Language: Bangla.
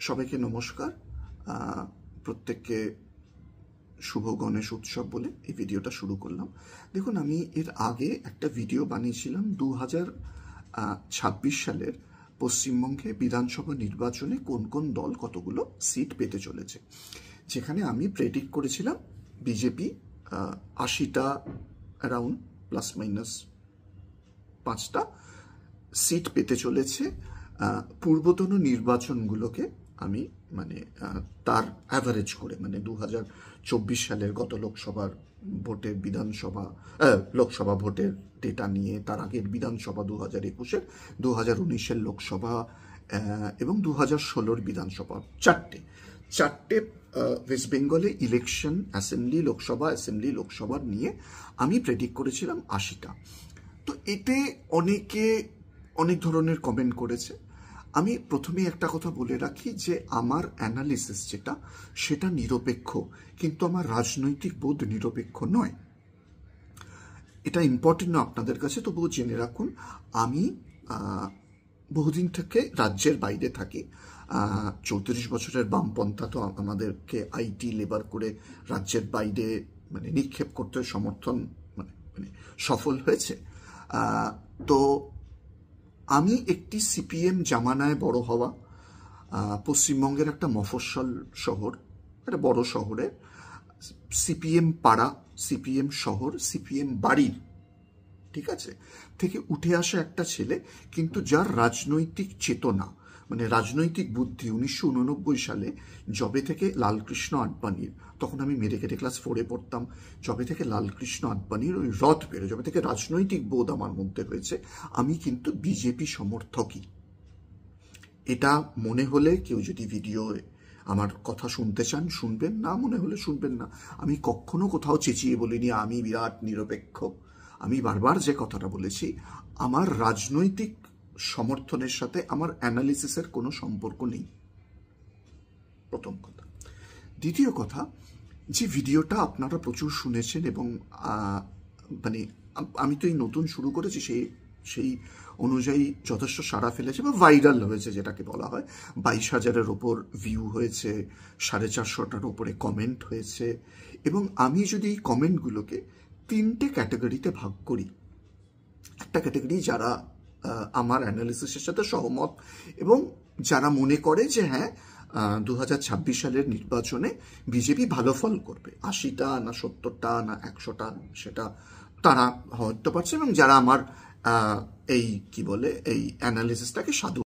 সবাইকে নমস্কার। প্রত্যেককে শুভ গণেশ উৎসব বলে এই ভিডিওটা শুরু করলাম। দেখুন, আমি এর আগে একটা ভিডিও বানিয়েছিলাম 2026 সালের পশ্চিমবঙ্গে বিধানসভা নির্বাচনে কোন কোন দল কতগুলো সিট পেতে চলেছে, যেখানে আমি প্রেডিক্ট করেছিলাম বিজেপি 80টা অ্যারাউন্ড প্লাস মাইনাস 5টা সিট পেতে চলেছে। পূর্বতন নির্বাচনগুলোকে আমি তার অ্যাভারেজ করে 2024 সালের গত লোকসভার ভোটের লোকসভা ভোটের ডেটা নিয়ে, তার আগের বিধানসভা 2021-এর, 2019-এর লোকসভা এবং 2016-র বিধানসভা, চারটে ওয়েস্ট বেঙ্গলে ইলেকশন, লোকসভা নিয়ে আমি প্রেডিক্ট করেছিলাম 80টা। তো এতে অনেকে অনেক ধরনের কমেন্ট করেছে। আমি প্রথমে একটা কথা বলে রাখি যে আমার অ্যানালিসিস সেটা নিরপেক্ষ, কিন্তু আমার রাজনৈতিক বোধ নিরপেক্ষ নয়। এটা ইম্পর্টেন্ট না আপনাদের কাছে, তবুও জেনে রাখুন। আমি বহুদিন থেকে রাজ্যের বাইরে থাকি। 34 বছরের বামপন্থা তো আমাদেরকে আইটি লেবার করে রাজ্যের বাইরে নিক্ষেপ করতে সমর্থন সফল হয়েছে। তো আমি একটি সিপিএম জামানায় বড় হওয়া, পশ্চিমবঙ্গের একটা মফস্বল শহর, একটা বড় শহরে সিপিএম পাড়া, সিপিএম শহর, সিপিএম বাড়ির, ঠিক আছে, থেকে উঠে আসা একটা ছেলে, কিন্তু যার রাজনৈতিক চেতনা রাজনৈতিক বুদ্ধি 1989 সালে যবে থেকে লালকৃষ্ণ আডবাণীর, তখন আমি মেরেকেটে ক্লাস 4-এ পড়তাম, যবে থেকে লালকৃষ্ণ আডবাণীর ওই রথ বেরো, যবে থেকে রাজনৈতিক বোধ আমার মধ্যে হয়েছে, আমি কিন্তু বিজেপি সমর্থকই। এটা মনে হলে কেউ যদি ভিডিও আমার কথা শুনতে চান শুনবেন, না মনে হলে শুনবেন না। আমি কখনো কোথাও চেঁচিয়ে বলিনি আমি বিরাট নিরপেক্ষ। আমি বারবার যে কথাটা বলেছি, আমার রাজনৈতিক সমর্থনের সাথে আমার অ্যানালিসিসের কোনো সম্পর্ক নেই, প্রথম কথা। দ্বিতীয় কথা, যে ভিডিওটা আপনারা প্রচুর শুনেছেন এবং আমি তো এই নতুন শুরু করেছি, সেই অনুযায়ী যথেষ্ট সাড়া ফেলেছে বা ভাইরাল হয়েছে, যেটাকে বলা হয়। 22,000-এর ওপর ভিউ হয়েছে, 450টার ওপরে কমেন্ট হয়েছে। এবং আমি যদি এই কমেন্টগুলোকে 3টে ক্যাটাগরিতে ভাগ করি, একটা ক্যাটাগরি যারা আমার অ্যানালিসিসের সাথে সহমত এবং যারা মনে করে যে হ্যাঁ 2026 সালের নির্বাচনে বিজেপি ভালো ফল করবে, 80টা না 70টা না 100টা সেটা তারা হতে পারছে, এবং যারা আমার এই অ্যানালিসিসটাকে সাধু